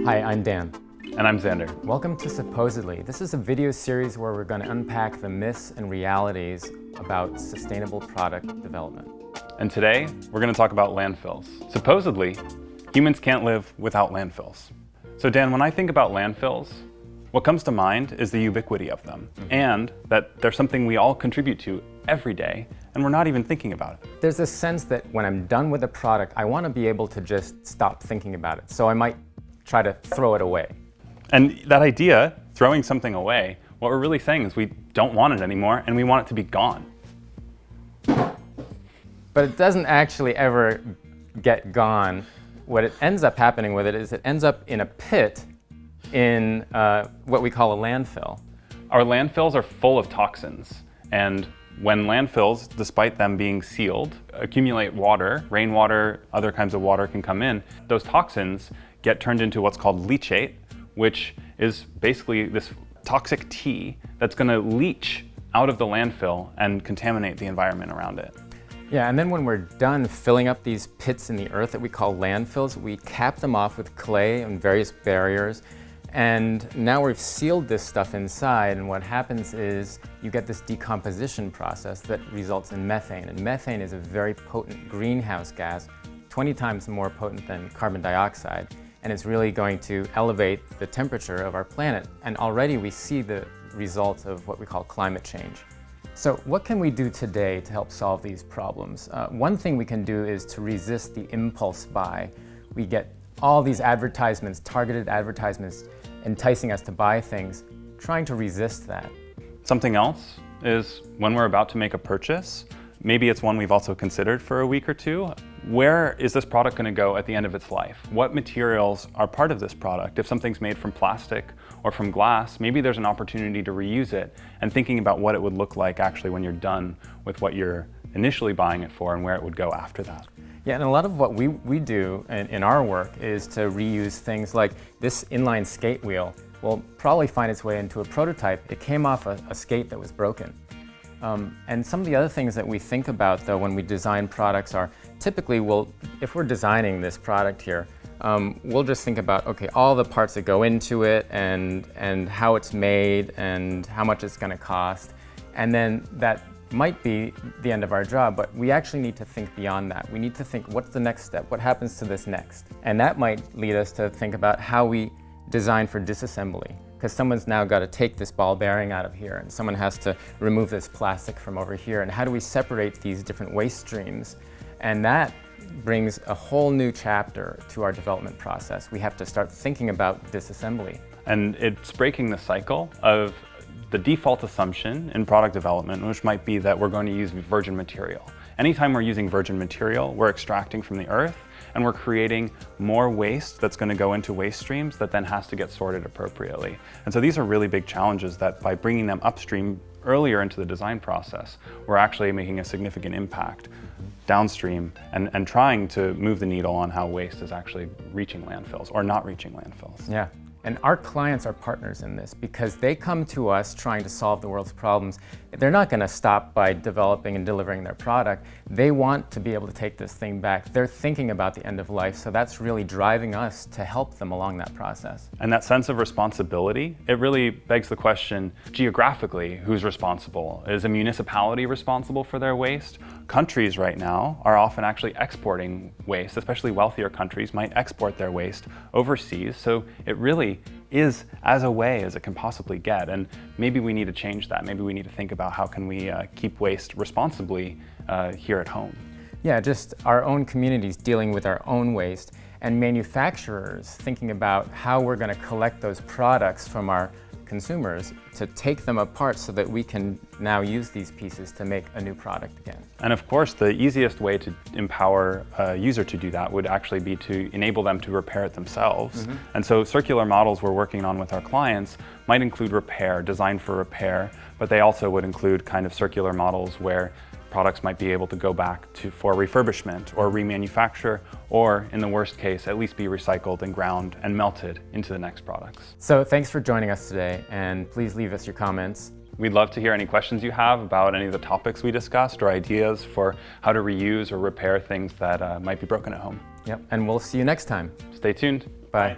Hi, I'm Dan. And I'm Xander. Welcome to Supposedly. This is a video series where we're going to unpack the myths and realities about sustainable product development. And today, we're going to talk about landfills. Supposedly, humans can't live without landfills. So Dan, when I think about landfills, what comes to mind is the ubiquity of them, and that they're something we all contribute to every day, and we're not even thinking about it. There's a sense that when I'm done with a product, I want to be able to just stop thinking about it. So I might try to throw it away. And that idea, throwing something away, what we're really saying is we don't want it anymore and we want it to be gone. But it doesn't actually ever get gone. What it ends up happening with it is it ends up in a pit in what we call a landfill. Our landfills are full of toxins, and when landfills, despite them being sealed, accumulate water, rainwater, other kinds of water can come in, those toxins get turned into what's called leachate, which is basically this toxic tea that's going to leach out of the landfill and contaminate the environment around it. Yeah, and then when we're done filling up these pits in the earth that we call landfills, we cap them off with clay and various barriers. And now we've sealed this stuff inside, and what happens is you get this decomposition process that results in methane. And methane is a very potent greenhouse gas, 20 times more potent than carbon dioxide. And it's really going to elevate the temperature of our planet. And already we see the results of what we call climate change. So what can we do today to help solve these problems? One thing we can do is to resist the impulse buy. We get all these advertisements, targeted advertisements, enticing us to buy things, trying to resist that. Something else is when we're about to make a purchase, maybe it's one we've also considered for a week or two. Where is this product going to go at the end of its life? What materials are part of this product? If something's made from plastic or from glass, maybe there's an opportunity to reuse it, and thinking about what it would look like actually when you're done with what you're initially buying it for and where it would go after that. Yeah, and a lot of what we do in our work is to reuse things like this inline skate wheel will probably find its way into a prototype. It came off a skate that was broken. And some of the other things that we think about, though, when we design products are typically, if we're designing this product here, we'll just think about, okay, all the parts that go into it and how it's made and how much it's going to cost. And then that might be the end of our job, but we actually need to think beyond that. We need to think, what's the next step? What happens to this next? And that might lead us to think about how we design for disassembly. Because someone's now got to take this ball bearing out of here, and someone has to remove this plastic from over here. And how do we separate these different waste streams? And that brings a whole new chapter to our development process. We have to start thinking about disassembly. And it's breaking the cycle of the default assumption in product development, which might be that we're going to use virgin material. Anytime we're using virgin material, we're extracting from the earth, and we're creating more waste that's going to go into waste streams that then has to get sorted appropriately. And so these are really big challenges that by bringing them upstream earlier into the design process, we're actually making a significant impact downstream and trying to move the needle on how waste is actually reaching landfills or not reaching landfills. Yeah. And our clients are partners in this because they come to us trying to solve the world's problems. They're not going to stop by developing and delivering their product. They want to be able to take this thing back. They're thinking about the end of life, so that's really driving us to help them along that process. And that sense of responsibility, it really begs the question, geographically, who's responsible? Is a municipality responsible for their waste? Countries right now are often actually exporting waste, especially wealthier countries might export their waste overseas. So it really is as away as it can possibly get. And maybe we need to change that. Maybe we need to think about how can we keep waste responsibly here at home. Yeah, just our own communities dealing with our own waste, and manufacturers thinking about how we're going to collect those products from our consumers to take them apart so that we can now use these pieces to make a new product again. And of course, the easiest way to empower a user to do that would actually be to enable them to repair it themselves. And so circular models we're working on with our clients might include repair, design for repair, but they also would include kind of circular models where products might be able to go back for refurbishment or remanufacture, or in the worst case, at least be recycled and ground and melted into the next products. So thanks for joining us today, and please leave us your comments. We'd love to hear any questions you have about any of the topics we discussed or ideas for how to reuse or repair things that might be broken at home. Yep, and we'll see you next time. Stay tuned. Bye.